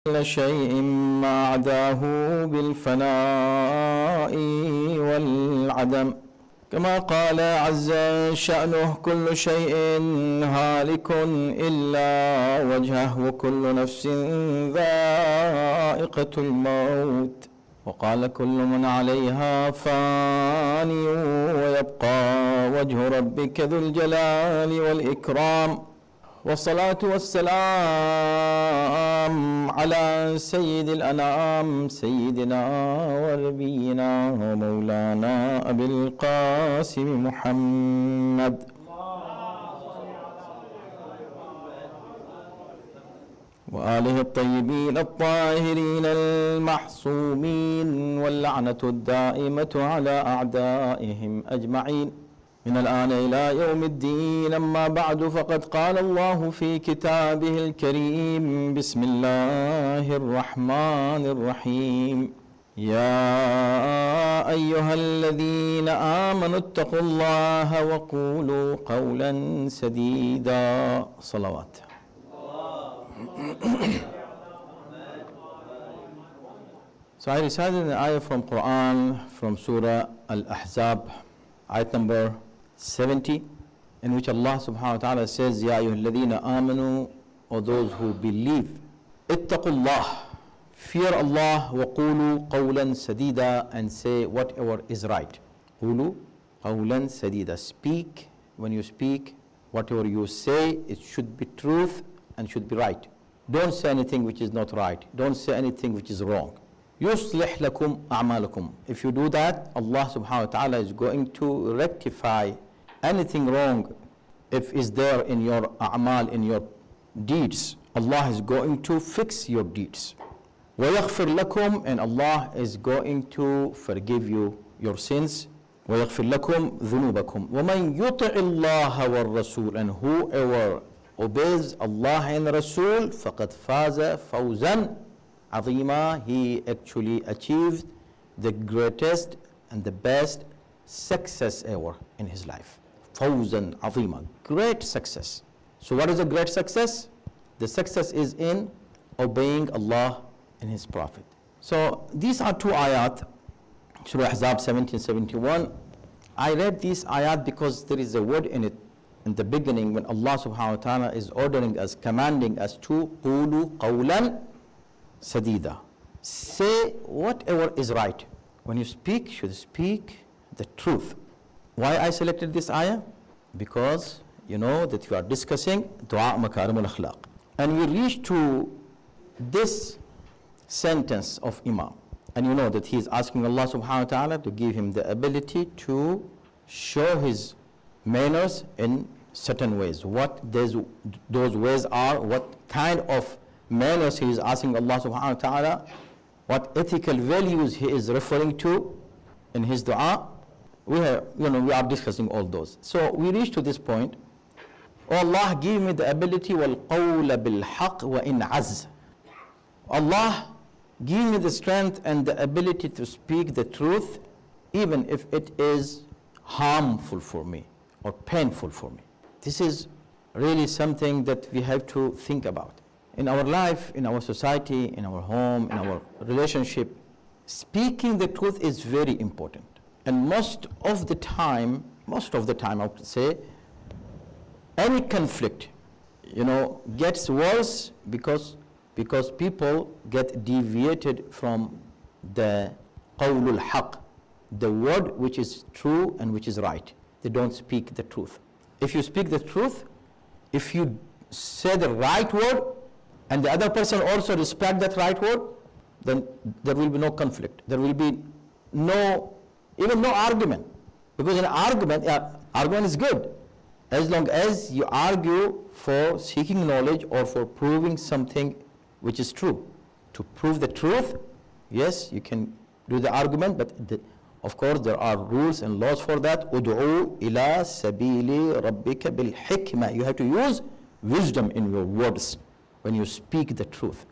كل شيء ما عداه بالفناء والعدم كما قال عز شأنه كل شيء هالك إلا وجهه وكل نفس ذائقة الموت وقال كل من عليها فان ويبقى وجه ربك ذو الجلال والإكرام والصلاة والسلام على سيد الأنام سيدنا ونبينا ومولانا أبي القاسم محمد وآله الطيبين الطاهرين المحصومين واللعنة الدائمة على أعدائهم أجمعين من الآن إلى يوم الدين أما بعد فقد قال الله في كتابه الكريم بسم الله الرحمن الرحيم يا أيها الذين آمنوا اتقوا الله وقولوا قولا سديدا صلوات So I recited an ayah from Quran from Surah Al-Ahzab, ayat number 70, in which Allah subhanahu wa ta'ala says, Ya ayyuhalladhina amanu, or those who believe, ittaqullah, fear Allah, wa qulu qawlan sadida, and say whatever is right. Qulu qawlan sadida, speak, when you speak, whatever you say, it should be truth and should be right. Don't say anything which is not right. Don't say anything which is wrong. يُصْلِحْ لَكُمْ أَعْمَالَكُمْ. If you do that, Allah subhanahu wa ta'ala is going to rectify anything wrong if is there in your a'mal, in your deeds. Allah is going to fix your deeds. وَيَغْفِرْ لَكُمْ, and Allah is going to forgive you your sins. وَيَغْفِرْ لَكُمْ ذُنُوبَكُمْ وَمَنْ يُطِعِ اللَّهَ وَالرَّسُولَ, and whoever obeys Allah and Rasul, فَقَدْ فَازَ فَوْزًا عَظِيمًا, he actually achieved the greatest and the best success ever in his life. فَوْزًا عَظِيمًا, great success. So what is a great success? The success is in obeying Allah and His Prophet. So these are two ayat, Surah Ahzab 1771. I read these ayat because there is a word in it in the beginning when Allah subhanahu wa ta'ala is ordering us, commanding us to قُولُوا قَوْلًا سَدِيدًا, say whatever is right. When you speak, you should speak the truth. Why I selected this ayah? Because you know that you are discussing Dua Makarem Akhlaq. And we reach to this sentence of Imam. And you know that he is asking Allah subhanahu wa ta'ala to give him the ability to show his manners in certain ways. What those ways are, what kind of manners he is asking Allah subhanahu wa ta'ala, what ethical values he is referring to in his dua. We are discussing all those. So we reach to this point. Oh Allah, give me the ability وَالْقَوْلَ بِالْحَقِّ وَإِنْ عَزْ. Allah, give me the strength and the ability to speak the truth even if it is harmful for me or painful for me. This is really something that we have to think about. In our life, in our society, in our home, in our relationship, speaking the truth is very important. And most of the time I would say, any conflict, gets worse because people get deviated from the qawlul haq, the word which is true and which is right. They don't speak the truth. If you speak the truth, if you say the right word, and the other person also respect that right word, then there will be no conflict. There will be no argument. Because an argument is good. As long as you argue for seeking knowledge or for proving something which is true. To prove the truth, yes, you can do the argument, but of course there are rules and laws for that. Ud'u ila sabili rabbika bil hikmah. You have to use wisdom in your words when you speak the truth.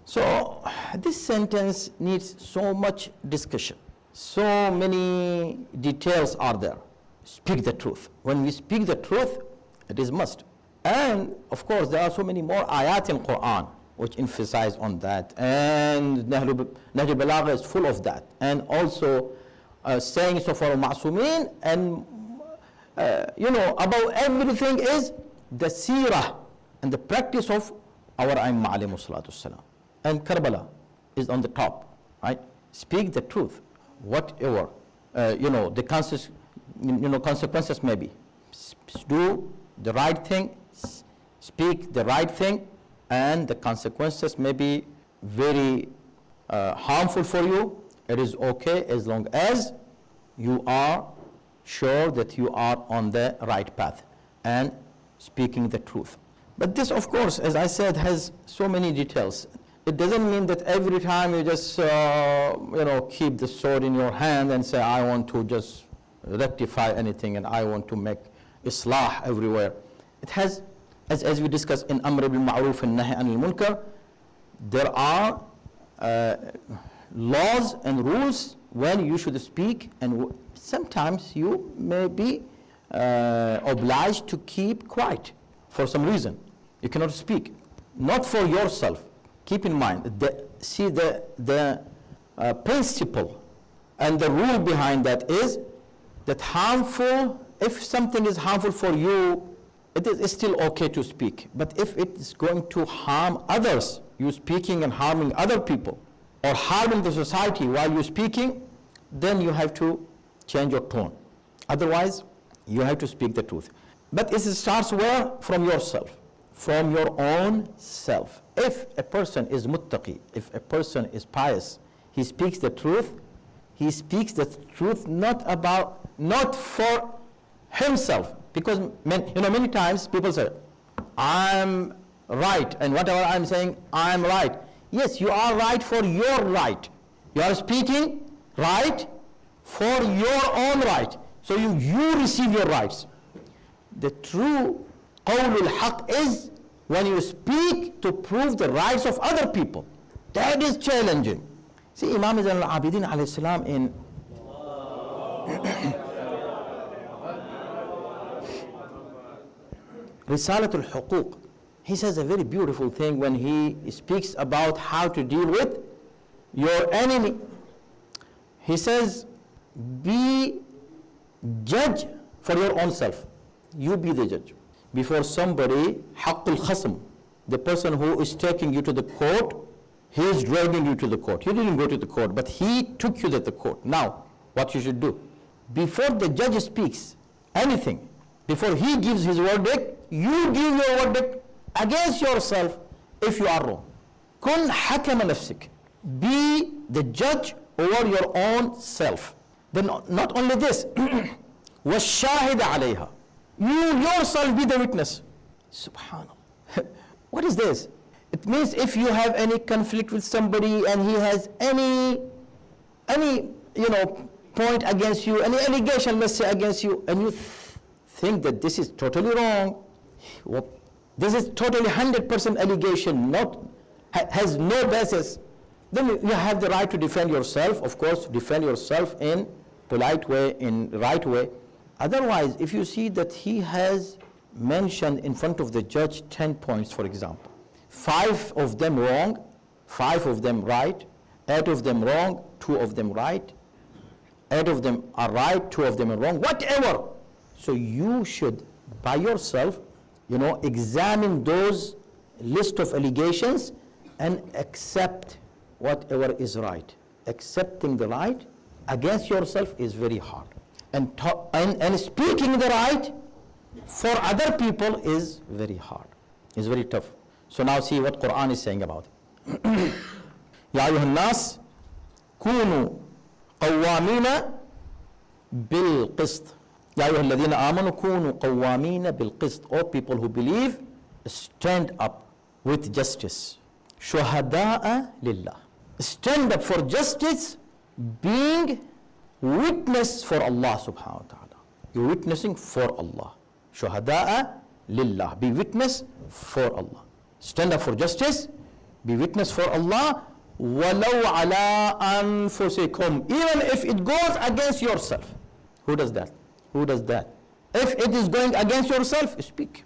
So this sentence needs so much discussion. So many details are there. Speak the truth. When we speak the truth, it is must. And of course there are so many more ayat in Quran which emphasize on that. And Nahj al-Balagha is full of that. And also saying so for Ma'sumin, and above everything is the seerah and the practice of our Aimma alayhimu salatu salam. And Karbala is on the top, right? Speak the truth, whatever the consequences may be. Do the right thing, speak the right thing, and the consequences may be very harmful for you. It is okay as long as you are sure that you are on the right path and speaking the truth. But this, of course, as I said, has so many details. It doesn't mean that every time you just keep the sword in your hand and say, I want to just rectify anything and I want to make islah everywhere. It has, as we discussed in Amr bil Ma'ruf and Nahy anil Munkar, there are laws and rules when you should speak, and sometimes you may be obliged to keep quiet for some reason. You cannot speak, not for yourself. Keep in mind, the principle and the rule behind that is that if something is harmful for you, it is still okay to speak. But if it is going to harm others, you speaking and harming other people, or harming the society while you're speaking, then you have to change your tone. Otherwise, you have to speak the truth. But it starts where? From yourself, from your own self. If a person is muttaqi, if a person is pious, he speaks the truth. He speaks the truth not for himself, because many times people say, I'm right, and whatever I'm saying, I'm right. Yes, you are right for your right. You are speaking right for your own right. So you receive your rights. The true qawlul haq is when you speak to prove the rights of other people. That is challenging. See, Imam Zain al-Abidin alayhi salam in Risalat al-Huquq, he says a very beautiful thing when he speaks about how to deal with your enemy. He says, be judge for your own self. You be the judge. Before somebody, haqqul khasm, the person who is taking you to the court, he is dragging you to the court. You didn't go to the court, but he took you to the court. Now, what you should do? Before the judge speaks anything, before he gives his verdict, you give your verdict against yourself if you are wrong. Kun hakama nafsik. Be the judge over your own self. Then not only this, وَالشَّاهِدَ عَلَيْهَا. You yourself be the witness. Subhanallah. What is this? It means if you have any conflict with somebody and he has any point against you, any allegation, let's say, against you, and you think that this is totally wrong, this is totally 100% allegation, has no basis, then you have the right to defend yourself. Of course, defend yourself in polite way, in right way. Otherwise, if you see that he has mentioned in front of the judge 10 points, for example, 5 of them wrong, 5 of them right, 8 of them wrong, 2 of them right, 8 of them are right, 2 of them are wrong, whatever. So you should, by yourself, examine those list of allegations and accept whatever is right. Accepting the right against yourself is very hard. And speaking the right for other people is very hard. It's very tough. So now see what Quran is saying about it. Ya ayyuhan nas kunu qawwamina bil qist. Ya ayyuhal ladhina amanu kunu qawwamina bil qist. All people who believe, stand up with justice. Shuhada'a lillah. Stand up for justice, being witness for Allah subhanahu wa ta'ala. You're witnessing for Allah. Shuhada'a lillah. Be witness for Allah. Stand up for justice, be witness for Allah. Walau ala anfusikum. Even if it goes against yourself. Who does that? Who does that? If it is going against yourself, speak.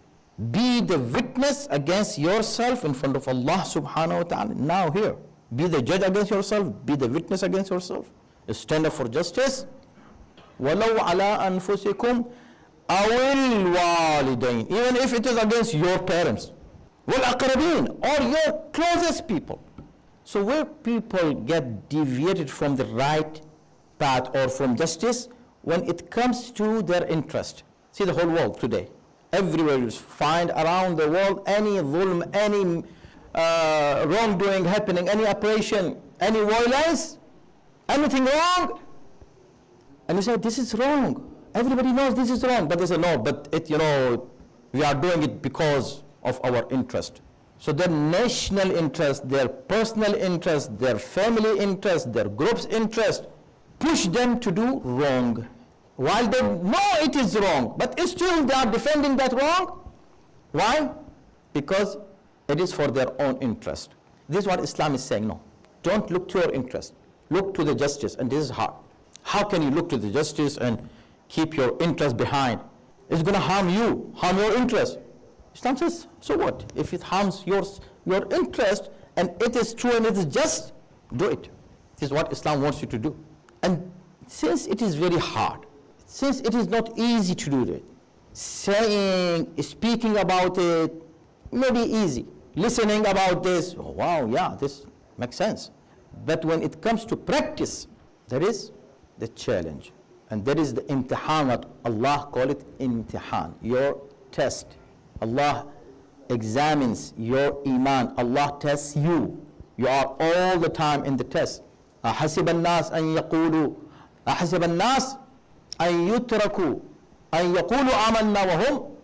Be the witness against yourself in front of Allah subhanahu wa ta'ala. Now here, be the judge against yourself, be the witness against yourself. Stand up for justice. وَلَوْ عَلَىٰ أَنفُسِكُمْ أَوِ الْوَالِدَيْنِ. Even if it is against your parents. وَالْأَقْرَبِينَ, or your closest people. So where people get deviated from the right path or from justice, when it comes to their interest. See the whole world today. Everywhere you find around the world any dhulm, any wrongdoing happening, any oppression, any violence, anything wrong. And you say, this is wrong. Everybody knows this is wrong. But they say, no, but we are doing it because of our interest. So their national interest, their personal interest, their family interest, their group's interest, push them to do wrong. While they know it is wrong, but still they are defending that wrong. Why? Because it is for their own interest. This is what Islam is saying. No, don't look to your interest. Look to the justice, and this is hard. How can you look to the justice and keep your interest behind? It's going to harm you, harm your interest. Islam says, so what? If it harms your interest, and it is true and it is just, do it. This is what Islam wants you to do. And since it is very hard, since it is not easy to do that, speaking about it may be easy. Listening about this, oh, wow, yeah, this makes sense. But when it comes to practice, there is the challenge. And there is the imtihan, what Allah call it imtihan, your test. Allah examines your iman. Allah tests you. You are all the time in the test. أَحَسِبَ النَّاسَ أَن يَقُولُوا أَحَسِبَ النَّاسَ أَن يُتْرَكُوا أَن يَقُولُوا آمَنَّا وَهُمْ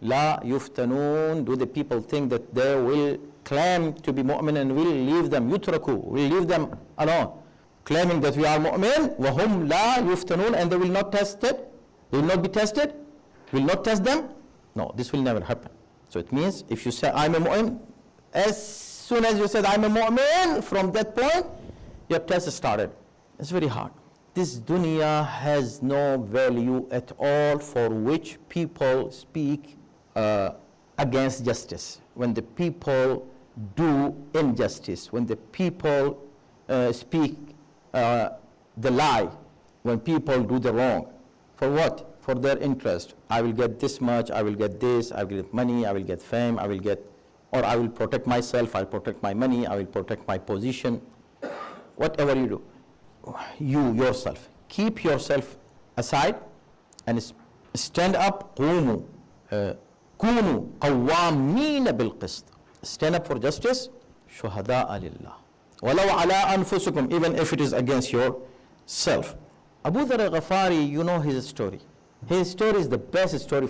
لَا يُفْتَنُونَ. Do the people think that they will claim to be mu'min and will leave them, يُتْرَكُوا, will leave them alone, claiming that we are mu'min, وَهُمْ لَا يُفْتَنُونَ, and they will not test it, they will not be tested, will not test them? No, this will never happen. So it means if you say, I'm a mu'min, as soon as you said, I'm a mu'min, from that point, your test started. It's very hard. This dunya has no value at all for which people speak against justice. When the people do injustice, when the people speak the lie, when people do the wrong. For what? For their interest. I will get this much, I will get this, I will get money, I will get fame, I will get, or I will protect myself, I'll protect my money, I will protect my position. Whatever you do, you yourself, keep yourself aside and stand up. كونوا قوامين بالقسط. Stand up for justice. شهداء لله ولو على أنفسكم, even if it is against yourself. Abu Dharr al-Ghafari, you know his story. His story is the best story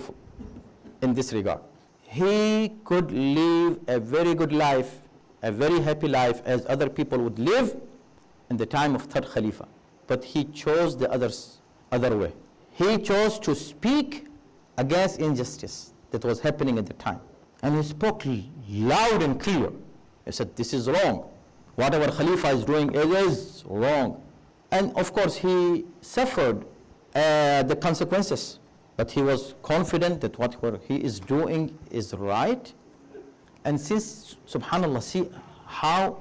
in this regard. He could live a very good life, a very happy life as other people would live in the time of third Khalifa. But he chose the other way. He chose to speak against injustice that was happening at the time. And he spoke loud and clear. He said, this is wrong. Whatever Khalifa is doing, it is wrong. And of course, he suffered the consequences. But he was confident that what he is doing is right. And since, subhanAllah, see how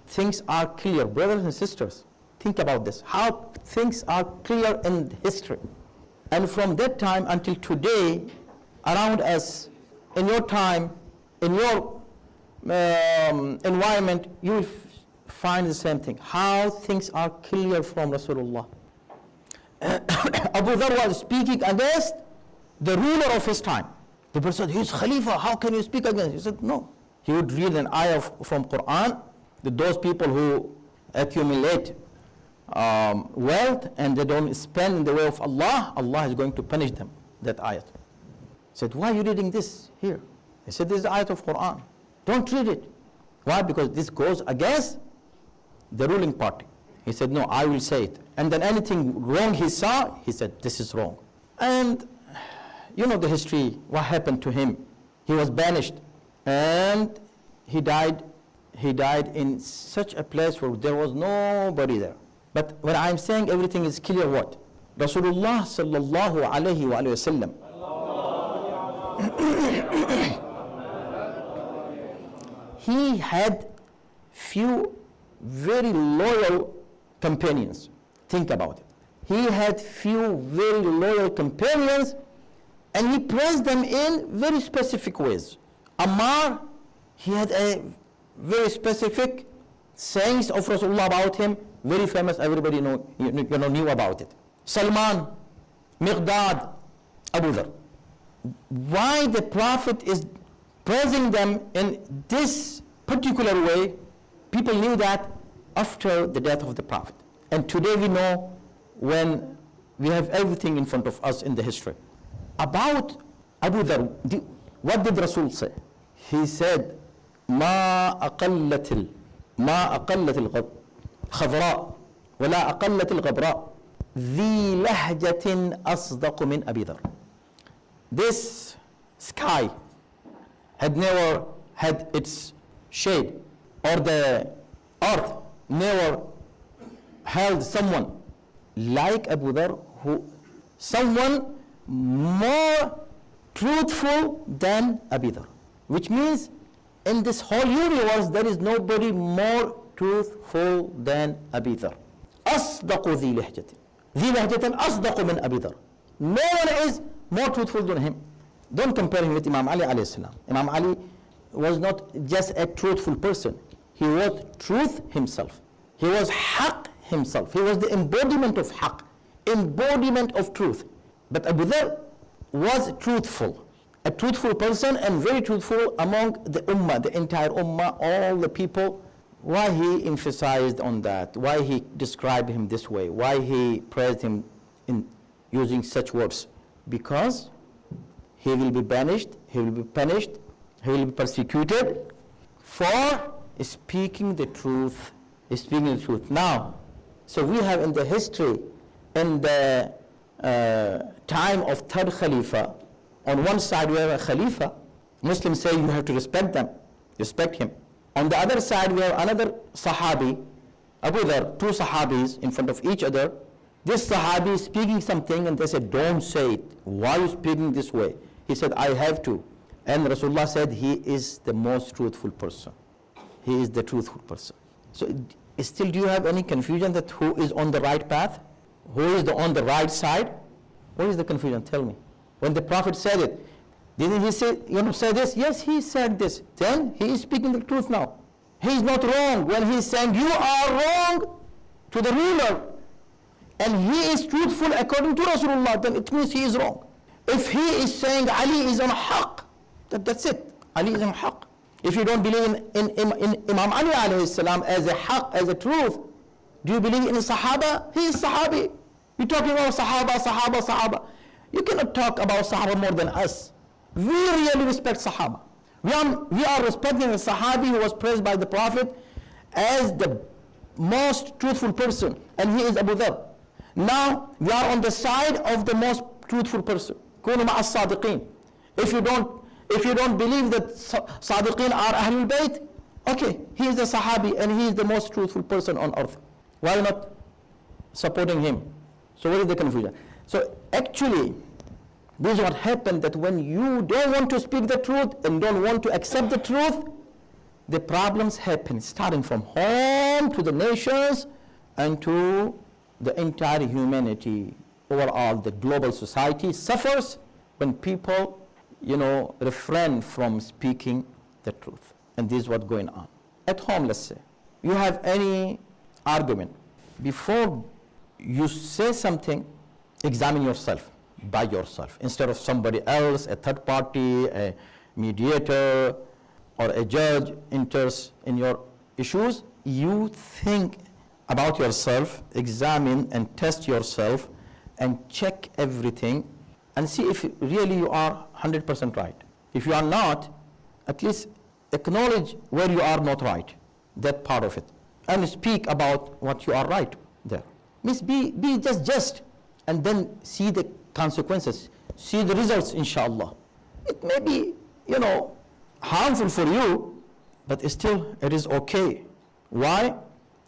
things are clear. Brothers and sisters, think about this. How things are clear in history. And from that time until today, around us, in your time, in your environment, you will find the same thing. How things are clear from Rasulullah. Abu Dharr was speaking against the ruler of his time. The person said, he's Khalifa, how can you speak against? He said, no. He would read an ayah from Quran, that those people who accumulate wealth and they don't spend in the way of Allah, Allah is going to punish them. That ayah. He said, why are you reading this here? He said, this is the ayah of Quran. Don't read it. Why? Because this goes against the ruling party. He said, no, I will say it. And then anything wrong he saw, he said, this is wrong. And you know the history, what happened to him. He was banished and he died in such a place where there was nobody there. But when I'm saying everything is clear, what? Rasulullah sallallahu alayhi wa sallam, He had few very loyal companions. Think about it. He had few very loyal companions, and he praised them in very specific ways. Ammar, he had a very specific sayings of Rasulullah about him, very famous, everybody knew about it. Salman, Miqdad, Abu Dhar. Why the Prophet is praising them in this particular way? People knew that after the death of the Prophet. And today we know, when we have everything in front of us in the history. About Abu Dhar, what did Rasul say? He said, ما أقلت الخضراء ولا أقلت الغبراء ذي لهجة أصدق من أبي ذر. This sky had never had its shade, or the earth never held someone like Abu Dhar, someone more truthful than Abu Dhar. Which means in this whole universe there is nobody more truthful than Abu Dhar. أصدق ذي لهجة أصدق من أبي ذر. No one is more truthful than him. Don't compare him with Imam Ali alayhi salam. Imam Ali was not just a truthful person. He was truth himself. He was haqq himself. He was the embodiment of haqq, embodiment of truth. But Abu Dhar was truthful, a truthful person, and very truthful among the ummah, the entire ummah, all the people. Why he emphasized on that? Why he described him this way? Why he praised him in using such words? Because he will be banished, he will be punished, he will be persecuted for speaking the truth. Now, so we have in the history, in the time of third Khalifa, on one side we have a Khalifa. Muslims say you have to respect him. On the other side we have another Sahabi, Abu Dhar, two Sahabis in front of each other. This Sahabi is speaking something and they said, don't say it. Why are you speaking this way? He said, I have to. And Rasulullah said, he is the most truthful person. He is the truthful person. So still, do you have any confusion that who is on the right path? Who is on the right side? What is the confusion? Tell me. When the Prophet said it, didn't he say, say this? Yes, he said this. Then he is speaking the truth now. He is not wrong when he is saying, you are wrong to the ruler. And he is truthful according to Rasulullah, then it means he is wrong. If he is saying Ali is on haqq, that's it. Ali is on haqq. If you don't believe in Imam Ali alayhi salam as a haqq, as a truth, do you believe in Sahaba? He is Sahabi. You're talking about Sahaba. You cannot talk about Sahaba more than us. We really respect Sahaba. We are respecting a Sahabi who was praised by the Prophet as the most truthful person, and he is Abu Dhar. Now we are on the side of the most truthful person. Kunu ma'a as-sadiqeen. If you don't believe that Sadiqeen are Ahlul Bayt, okay, he is a Sahabi and he is the most truthful person on earth. Why not supporting him? So what is the confusion? So actually, this is what happened, that when you don't want to speak the truth and don't want to accept the truth, the problems happen, starting from home to the nations and to the entire humanity. Overall, the global society suffers when people, refrain from speaking the truth. And this is what's going on. At home, let's say, you have any argument. Before you say something, examine yourself, by yourself, instead of somebody else, a third party, a mediator, or a judge enters in your issues. You think about yourself, examine and test yourself, and check everything, and see if really you are 100% right. If you are not, at least acknowledge where you are not right, that part of it, and speak about what you are right there. Means be just, and then see the consequences, see the results, inshallah. It may be, harmful for you, but still it is okay. Why?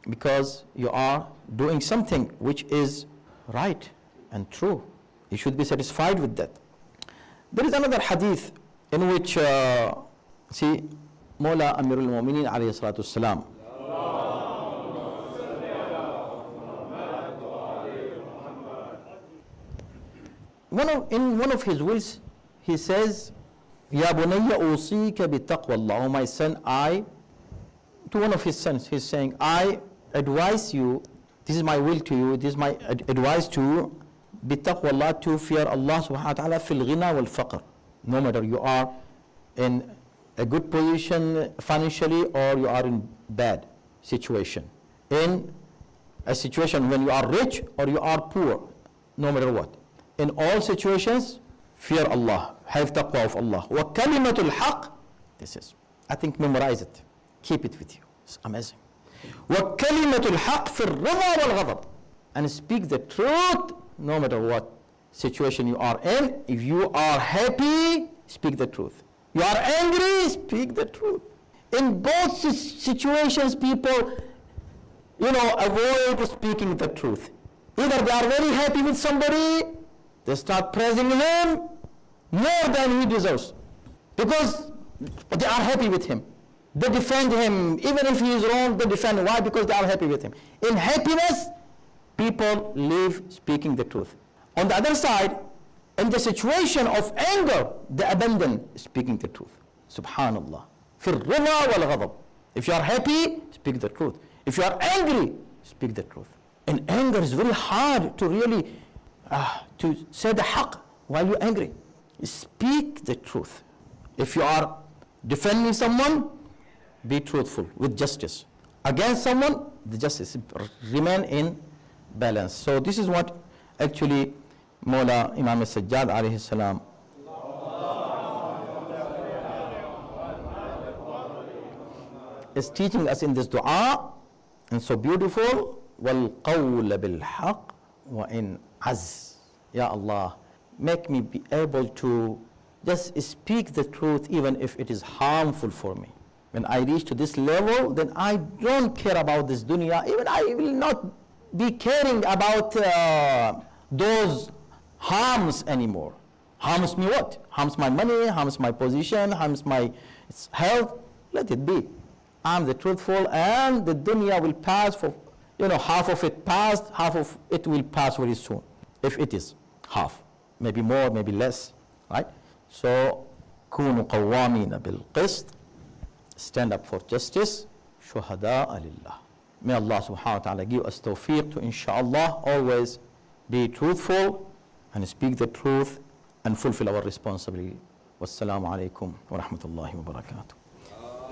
Because you are doing something which is right and true. You should be satisfied with that. There is another hadith in which, see, Mawla Amirul Mu'mineen alayhi salatu salam, in one of his wills, he says, Ya bunayya usika bi taqwa Allah. Oh my son, to one of his sons, he's saying, I advise you, this is my will to you, this is my advice to you, bi taqwa Allah, to fear Allah subhanahu wa ta'ala fil ghina wal faqr. No matter you are in a good position financially or you are in bad situation. In a situation when you are rich or you are poor, no matter what. In all situations, fear Allah, have taqwa of Allah. Wa kalimatul haq, this is, I think memorize it, keep it with you, it's amazing. Wa kalimatul haq fi rida wal ghadab, and speak the truth no matter what situation you are in. If you are happy, speak the truth. You are angry, speak the truth. In both situations, people, avoid speaking the truth. Either they are very happy with somebody, they start praising him more than he deserves because they are happy with him. They defend him. Even if he is wrong, they defend him. Why? Because they are happy with him. In happiness, people live speaking the truth. On the other side, in the situation of anger, they abandon speaking the truth. Subhanallah. في الرضا والغضب. If you are happy, speak the truth. If you are angry, speak the truth. In anger, it's very hard to really to say the haqq while you're angry. Speak the truth. If you are defending someone, be truthful with justice. Against someone, the justice remain in balance. So this is what actually Mawla Imam al-Sajjad alayhi salam is teaching us in this dua, and so beautiful. وَالْقَوْلَ بِالْحَقِّ وَإِنْ عَزْ. Ya Allah, make me be able to just speak the truth even if it is harmful for me. When I reach to this level, then I don't care about this dunya. Even I will not be caring about those harms anymore. Harms me what? Harms my money, harms my position, harms my health. Let it be. I'm the truthful, and the dunya will pass for, half of it passed, half of it will pass very soon. If it is half, maybe more, maybe less, right? So, كونوا قوامين بالقسط, stand up for justice, شهداء لله. May Allah subhanahu wa ta'ala give us tawfiq to, inshallah, always be truthful and speak the truth and fulfill our responsibility. Wassalamu alaikum wa rahmatullahi wa barakatuh.